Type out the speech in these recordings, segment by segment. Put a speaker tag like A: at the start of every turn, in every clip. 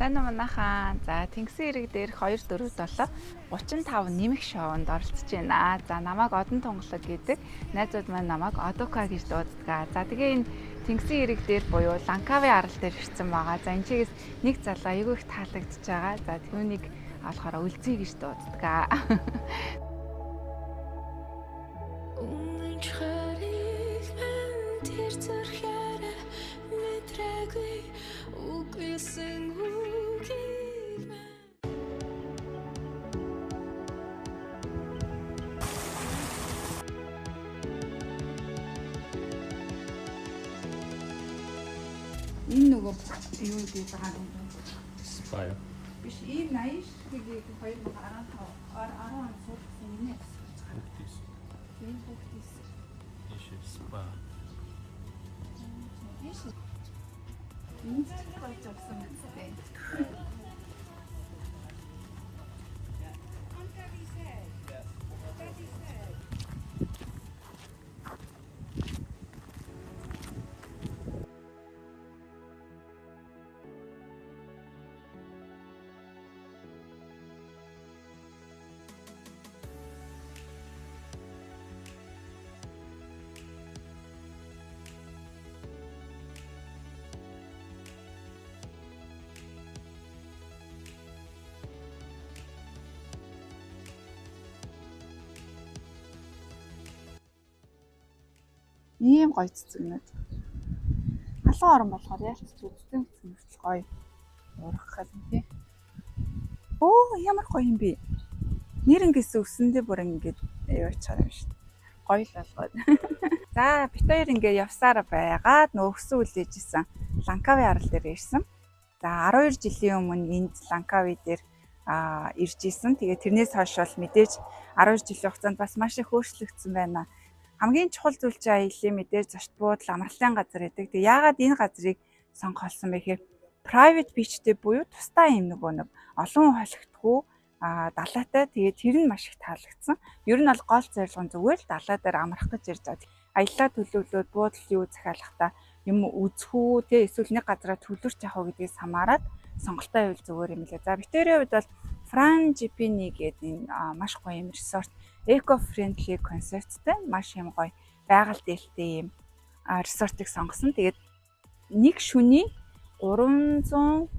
A: Сайн уу манайхаа. За Тэнгисийн ирэг дээрх 247 35 нэмэх шоунд оролцож байна. За намайг Одон Тонголог гэдэг найзууд маань намайг Одока гэж дууддаг. За тэгээ энэ Тэнгисийн ирэг дээр буюу Ланкавын арал дээр ирсэн байгаа. За энэ чигээс нэг залуу айгүй их таалагдчихж байгаа. За түүнийг болохоор Үлзий гэж дууддаг. Энэ нөгөө юу гэдэг байгаа юм бэ?
B: Спая.
A: Биш ийм 80 шигийг 2015 10 сурсан юм ээ.
B: Хүүхдээс.
A: Энэ хүүхдээс.
B: Ишээ спа.
A: Биш. Энэ зүйл жагсан үстэй. Ийм гоё цэцэгнүүд. Халуун орон болохоор яалч үзсэн цэцэгнүүд гоё. Урах юм тий. Оо ямар гоё юм бэ? Нэр ингэсэн өсөндөө бүр ингэж яваачихаар юм шүү дээ. Гоё л болгоод. За бит хоёр ингэ явсаар байгаад нөхсөн үлээжсэн Ланкавын арал дээр ирсэн. За 12 жилийн өмнө энд Ланкави дээр ирж исэн. Тэгээ тэрнээс хойш бол мэдээж 12 жилийн хугацаанд бас маш их өөрчлөгдсөн байна. Хамгийн чухал зүйл чинь аяллаа мэдээж зочд буудал амралтын газар гэдэг. Тэгээ яагаад энэ газрыг сонгоолсон бэ гэхээр private beachтэй буюу тусдаа юм нэг олон холигдгүй далайтай. Тэгээ тэр нь маш их таалагдсан. Ер нь бол гол зорилго нь зүгээр л далай дээр амрах гэж ирж байгаа. Аяллаа төлөвлөөд буудал юу захиалахдаа юм үзэх үү те эсвэл нэг газараа төлөрч явах уу гэдгээс хамаарат сонголтоо байвал зүгээр юм лээ. За Викторийн хувьд бол Frangipani гэдэг энэ маш гоё юм resort eco-friendly концепттэй маш юм гоё байгаль дээлтэй юм resort-ыг сонгосон. Тэгээд нэг шөнийн 350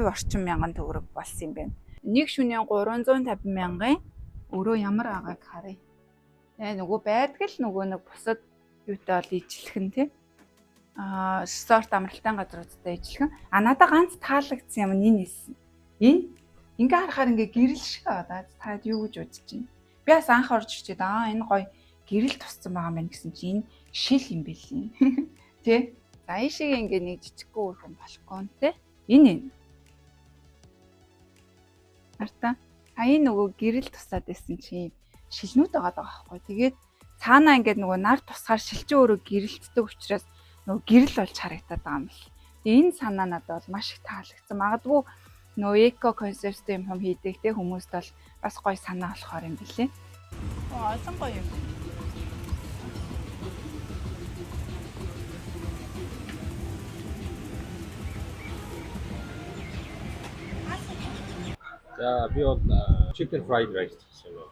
A: орчим мянган төгрөг болсон юм байна. Нэг шөнийн 350 мянган өрөө ямар байгааг харъя. Нөгөө байдаг л нөгөө нэг бусад юутай бол ижлэх нь тий. Resort амралтын газруудтай ижлэх. Надад ганц таалагдсан юм энэ хэлсэн. Энэ ингээ харахаар ингээ гэрэл шиг байна. Таад юу гэж бодож байна? Би бас анх орж ирчээд энэ гоё гэрэл туссан байгаа мэн гэсэн чинь энэ шил юм бэлээ. Тэ? За энэ шиг ингээ нэг жижигхэн өрхөн балкон тэ? Энэ. Артаа. Энэ нөгөө гэрэл тусаад байсан чинь шилнүүд байгаа байхгүй. Тэгээд цаанаа ингээ нөгөө нар тусгаар шилжин өөрөө гэрэлтдэг учраас нөгөө гэрэл болж харагдаад байгаа юм бэл. Тэгээ энэ санаа надад бол маш их таалагдсан. Магадгүй нөгөө эко концепттэй юм хийдэг те хүмүүст бол бас гоё санаа болохоор юм билээ. Олон гоё юм.
B: За би бол chicken fried rice гэсэн юм.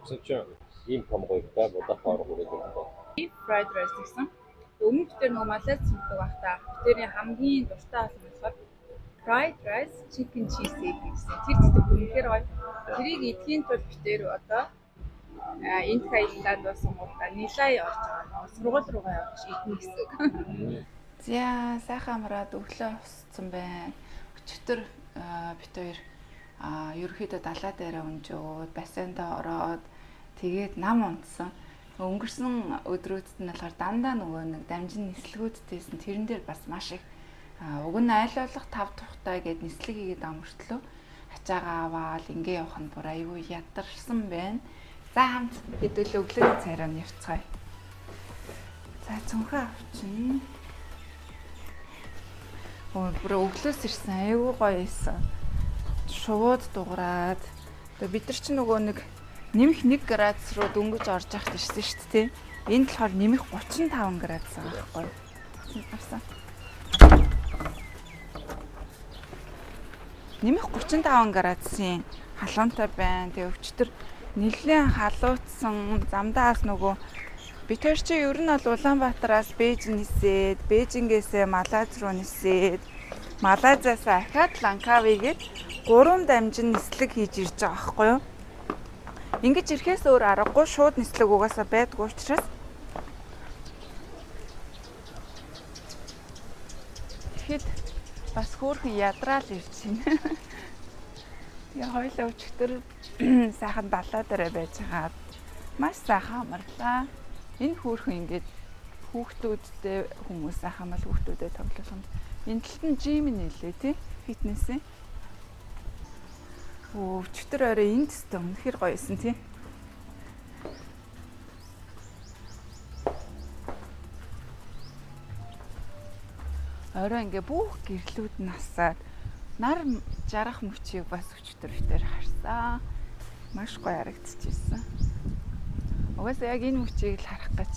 B: Өсөж ийм том гоё бодох орох үрээд байна.
A: Fried rice гэсэн. Өмнө дээр нөгөө малайз хийдэг бахта. Тэрийн хамгийн дуртай бол болохоор fried rice chicken cheese гэсэн. Тэр зэдэг үнэхээр гоё. Тэрийг идэхийн тулд битээр одоо энд хаяллаад басан гутаа нилай орж байгаа. Сургууль руугаа явж идэх гэсэн. За сайхан амраад өглөө усцсан байна. Өчигдөр бит хоёр ерөөхдөө далай дээр өнжөөд бассейнд ороод тэгээд нам унтсан. Өнгөрсөн өдрүүдэд нь болохоор дандаа нөгөө нэг дамжин нислэгүүдтэйсэн тэрэн дээр бас маш их уг нь айл болох 5 тухтай гэд нислэг хийгээд амөртлөө ачаагаа аваад ингээ явах нь бүр аюу ядарсан байна. За хамт хэдүүлээ өглөөний цайраа нь явцгаая. За цонхоо авчин. Бүр өглөөс ирсэн аюу гоё ийсэн. Шууд дуурайд. Тэгээ бид нар чинь нөгөө нэг нэмэх 1 градус руу дөнгөж орж явах гэсэн шүү дээ. Энд болохоор нэмэх 35 градус байгаа байхгүй. Авсан. нэмэх 35 градусын халуунтай байна. Тэгээ өчтөр нэлээд халуутсан замдаас нөгөө бид хоёр чи ер нь бол Улаанбаатараас Бээжин нисээд, Бээжингээс Малайз руу нисээд, Малайзаас ахаад Ланкавигээд 3 дамжин нислэг хийж ирж байгаа байхгүй юу? Ингэж ирэхээс өөр аргагүй шууд нислэг угаасаа байдгүй учраас тэгэхэд бас хөөрхөн ядраал ирж байна. Тэгээ хоёлаа өчтөр сайхан далаа дээр байж байгаа. Маш сайхан амарлаа. Энэ хөөрхөн ингээд хүүхдүүдтэй хүмүүс сайхан мал хүүхдүүдэд тоглох юм. Энэ талд нь жим нэлээ тий фитнесээ. Өчтөр орой энд тест үнэхээр гоёсэн тий. Орой ингээ бүх гэрлүүд насаад нар жарах мөчийг бас өчтөр битээр харсан. Маш гоё харагдчихсэн. Угаасаа яг энэ мөчийг л харах гэж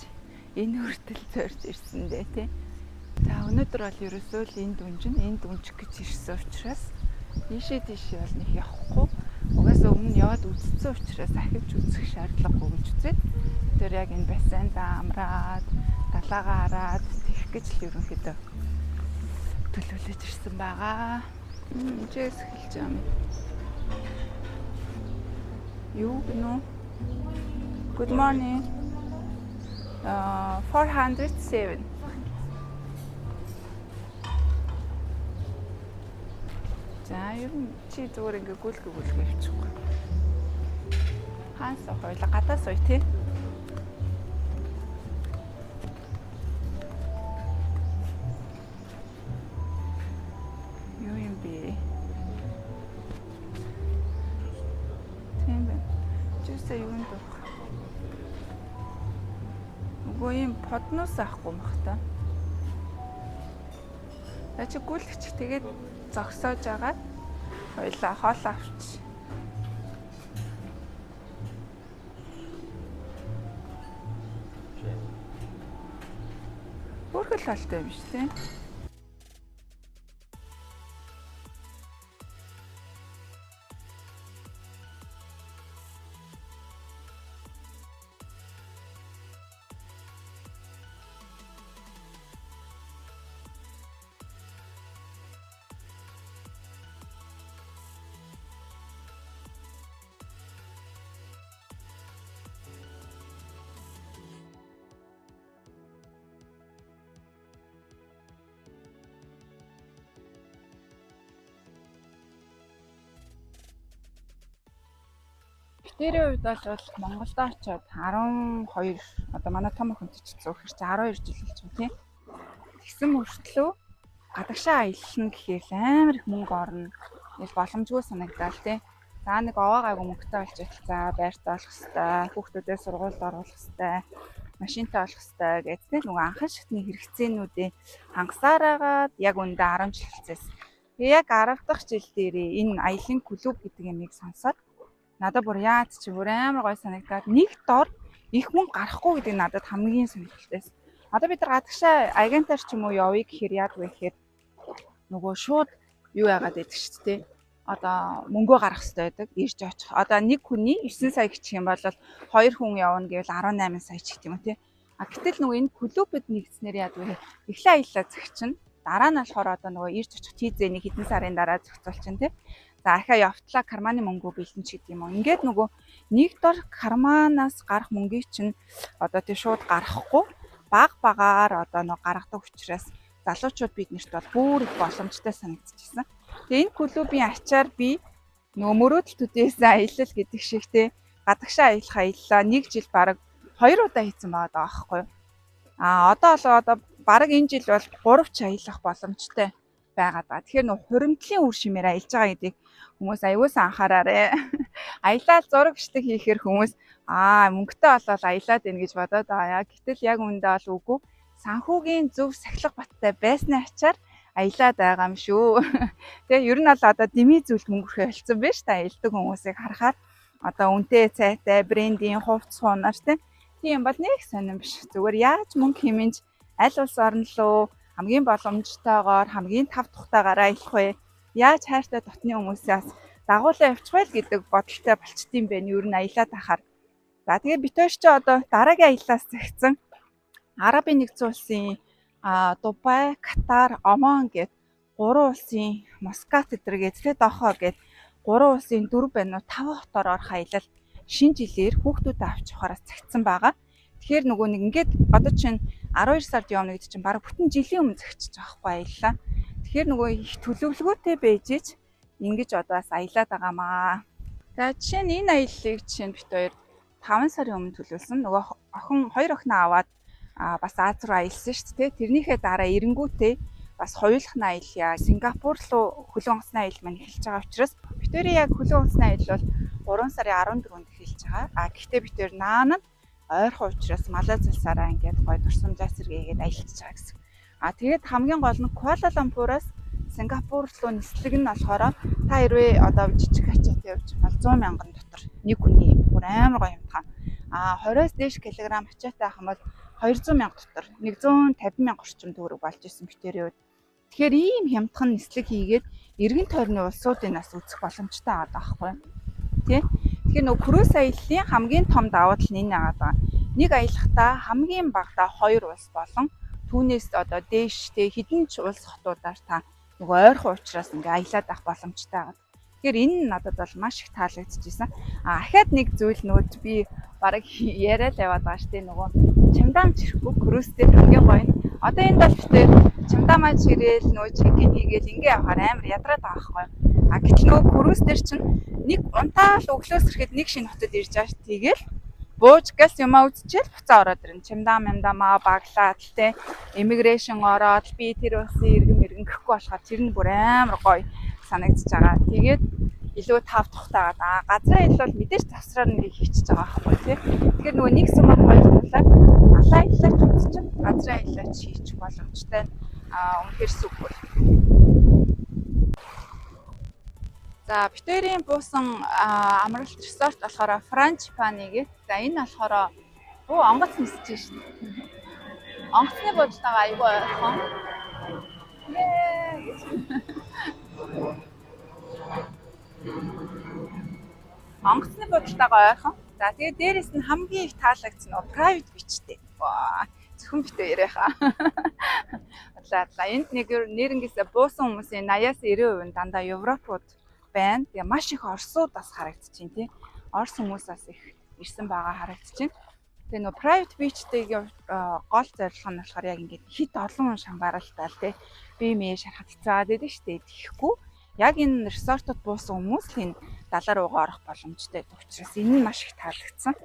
A: энэ хүртэл зорж ирсэн дээ тий. За өнөөдөр бол ерөөсөө л энд дүнжих гэж ирсэн учраас ийшээ бол нэг явахгүй. Угаасаа өмнө яваад үзсэн учраас ахивч үзэх шаардлагагүй гэж үзээд тэр яг энэ бассейндаа амраад далаагаа хараад тэгэх гэж л ерөнхийдөө төлөвлөж ирсэн байгаа. Чээс хэлж юм. Юу гэнэ? Good morning. 407. За ер нь чи зүгээр ингээ гүйлгээ явчихгүй. Хаанаас хоёлаа гадаас уй тий. Юу юм бэ? Тийм байна. Чүсээ юу юм бэ? Үгүй юм подноос авахгүй мах та. Чи гүйлгч тэгээд зогсоож агаад хоёлаа хоол авч. Бүрхэл халтай юм шүү дээ. Тэрийн үед бол Монголд очиод 12 одоо манай том охинтой ч зөөхөр чи 12 жил болж байна тийм. Тэгсэн мөртлөө гадагшаа аялна гэхээр амар их мөнгө орно. Ингээл боломжгүй санагдал тийм. За нэг овоогайг мөнгөтэй болж байтал за байртаа олох хэвээр, хүүхдүүдээ сургуульд оруулах хэвээр, машинтай олох хэвээр гэдэг нөгөө анхан шатны хэрэгцээнүүдээ хангасаар агаад яг үндэ 10 жил хэлцээс. Тэгээ яг 10 дахь жил дээрээ энэ аялын клуб гэдэг ямиг сонсоод надад бүр яад чи бүр амар гой санагдаад нэг дор их мөнгө гарахгүй гэдэг надад хамгийн сонирхолтойс. Одоо бид нар гадагшаа агентаар ч юм уу явъя гэхээр яад вэ гэхээр нөгөө шууд юу яагаад байдаг шүү дээ. Одоо мөнгөө гаргах хэрэгтэй байдаг. Ирж очих. Одоо нэг хүний 9 сая гэх юм бол 2 хүн явна гэвэл 18 сая ч гэх юм уу тий. А гэтэл нөгөө энэ клубэд нэгдснээр яад вэ? Эхлээ аяллаа зөгчин. Дараа нь болохоор одоо нөгөө ирж очих тийзэний хэдэн сарын дараа зохицуул чинь тий. За ахаа явтлаа карманы мөнгөө бэлэн ч гэдэг юм уу. Ингээд нөгөө нэг дор карманаас гарах мөнгийг чинь одоо тий шууд гаргахгүй багаар одоо нөгөө гаргадаг учраас залуучууд биднэрт бол бүр их боломжтой санагдчихсан. Тэгээ энэ клубын ачаар би нөгөө мөрөөдөлтүүдээс аялал гэдэг шиг тий гадагшаа аялах аяллаа 1 жил бараг 2 удаа хийсэн байгаа байхгүй юу. А одоо бараг энэ жил бол 3 ч аялах боломжтой байгаад байгаа. Тэгэхээр нөгөө хуримтлын үр шимээр аялж байгаа гэдгийг хүмүүс аюулсан анхаараарэ. Аялал зураг бичлэг хийхээр хүмүүс мөнгөтэй болол аялаад байна гэж бодоод байгаа. Гэтэл яг үндэ бол үгүй. Санхүүгийн зөв сахилга баттай байсны ачаар аялаад байгаа юм шүү. Тэгээ ер нь бол одоо дэмий зүйлд мөнгө өрхөө болцсон байна шүү дээ. Аялдаг хүмүүсийг харахаар одоо үнэтэй цайтай брендийн хувцс хуунаар тийм бол нэг сонирн биш. Зүгээр яаж мөнгө хэмээнж аль улс орнолоо хамгийн боломжтойгоор хамгийн тав тухтайгаар аялах вэ? яаж хайртай дотны хүмүүсээс дагуулсан явчихвал гэдэг бодолтой болчтiin бэ. Юу н аялаад ахаар. За тэгээ бид хоёр ч одоо дараагийн аяллаас зэгцэн Арабын нэгдсэн улсын Дубай, Катар, Оман гэд 3 улсын Маскат гэдэргээд тэ Дохо гэд 3 улсын 4 байна уу 5 хотоор орох аялал шинэ жилээр хүүхдүүдэд авч явахаараа загтсан байгаа. Тэгэхээр нөгөө нэг ингээд одоо чинь 12 сард явна гэдэг чинь бараг бүтэн жилийн өмнө загтчих байгаа байхгүй аяллаа. Тэгэхээр нөгөө их төлөвлөгөөтэй байж ич ингэж одоо бас аялаад байгаамаа. За жишээ нь энэ аяллыг чинь бид хоёр 5 сарын өмнө төлөвлөсөн. Нөгөө охин 2 охиноо аваад бас Аз руу аялсан шүү дээ. Тэрнийхээ дараа эренгүүтээ бас хоёулах нь аялья. Сингапур руу хөлөг онгоцны аялал маань эхэлж байгаа учраас бид хоёрын яг хөлөг онгоцны аялал бол 3 сарын 14-нд эхэлж байгаа. Гэхдээ бид хоёр наана нь ойрхон учраас Малайз улсаараа ингээд гой дурсамжаа сэргээгээд аялчихж байгаа гэсэн. Тэгээд хамгийн гол нь Куала Лумпураас Сингапур руу нислэг нь болохоор та хэрвээ одоо жижиг ачаатай явж байгаа 100 мянган дотор нэг хүний бүр амар гоё юмтхан. 20-оос дээш килограмм ачаатай ах юм бол 200 мянга дотор 150 мянга орчим төгрөг болж исэн битэрийн үед. Тэгэхээр ийм хямдхан нислэг хийгээд эргэн тойрны улсуудын нас үзэх боломжтой байгаа байхгүй юу? Тэ? Тэгэхээр нөгөө крус аяллаа хамгийн том давуу тал нь энэ байгаа. Нэг аялахдаа хамгийн багадаа 2 улс болон түүнээс одоо дээштэй хэдэн ч улс хотуудаар та нөгөө ойрхон уучраас ингээ аялаад авах боломжтой байгаа. Тэгэхээр энэ надад бол маш их таалагдчихсэн. Ахаад нэг зүйл нөгөө би бараг яриад яваад байгаа штэ нөгөө чамдаам чирхгүй крус дээр хамгийн гоё нь. Одоо энэ бол битээ чамдаамаа чирээл нөгөө чекин хийгээл ингээ явахаар амар ядраад байгаа байхгүй. Гэтэл нөгөө крус дээр чинь нэг унтаал өглөөс ирэхэд нэг шинэ хотод ирж байгаа ш. Тэгэл бууж газ юмаа үзчихэл буцаа ороод ирнэ. Чамдаамаа баглаад тэ иммиграшн ороод би тэр улсын иргэн гэхгүй болохоор тэр нь бүр амар гоё санагдчихж байгаа. Тэгээд илүү тав тухтаагаад газраа ил бол мэдээж завсраар нэг хийчихэж байгаа байхгүй тий. Тэгэхээр нөгөө нэг сумаар хоёулаа алаа илаач үзчих газраа илаач хийчих боломжтой. Үнэхээр супер. За битэрийн буусан амралт resort болохоор Франчипани гэ. За энэ болохоор онгоц нисэж шин. Онгоцны бодлого аюул ойрхон. Онгоцны бодлогоо ойрхон. За тэгээд дээрэс нь хамгийн их таалагдсан нь private beachтэй. Зөвхөн битээ яриаха. За энд нэрнгээсээ буусан хүмүүсийн 80-90% нь дандаа Европууд байна. Тэгээ маш их орсууд бас харагдчихээн тий. Орс хүмүүс бас их ирсэн байгаа харагдчихээн. Тэгээ нөө private beach-тэй гол зорилго нь болохоор яг ингээд хит олон шамбаралтай л тий. Бие мээ шархад цаад байдаг штэ. Тэгэхгүй яг энэ resort-од буусан хүмүүс л энэ далаа руугаа орох боломжтой учраас энэ нь маш их таалагдсан.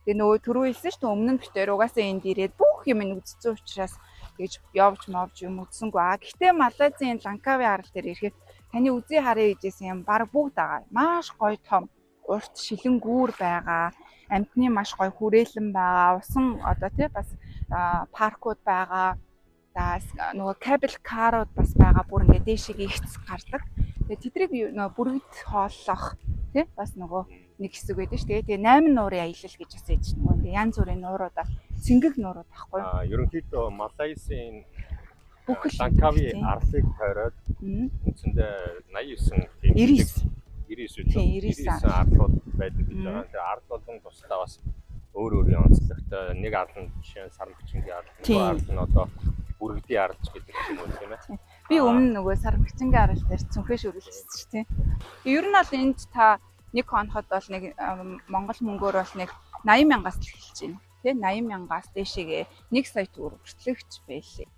A: Тэгээ нөгөө түрүү хэлсэн шүү дээ өмнө нь битээр угаасаа энд ирээд бүх юм үзсэн учраас гэж явж мовж юм үзсэнгүй. Гэхдээ Малайзын Лангкави арал дээр ирэхэд таны үзий харъя гэжсэн юм баг бүгд байгаа. Маш гоё том урт шилэн гүүр байгаа. Амьтны маш гоё хүрээлэн байгаа. Усан одоо тий бас паркууд байгаа. За нөгөө кабел карууд бас байгаа. Бүр ингээд дээшээ ихц гардаг. Тэгээ тэдрийг нөгөө бүргэд хооллох тий бас нөгөө нэг хэсэг байдаг шүү дээ. Тэгээ 8 нуурын аялал гэж бас ээж нөгөө янз бүрийн нууруудаар цэнгэг нуурууд байхгүй.
B: Ерөнхийдөө Малайзийн
A: бүх
B: Лангкави арлыг тойроод үндсэндээ 99 арлууд байдаг гэж байгаа. Тэгээ ард болон тусдаа бас өөр онцлогтой. Нэг ард нь жишээ нь Сармагчингийн ард, нэг ард нь одоо бүргэдийн ард гэдэг юм уу тийм ээ.
A: Би өмнө нөгөө Сармагчингийн арал дээр цүнхээ шүрэлцсэн шүү дээ. Ер нь бол энд та нэг хоноход бол нэг Монгол мөнгөөр бол нэг 80 мянгаас л эхэлж байна. Тэ 80 мянгаас дээшээгээ 1 сая төгрөг хүртэлж байлээ.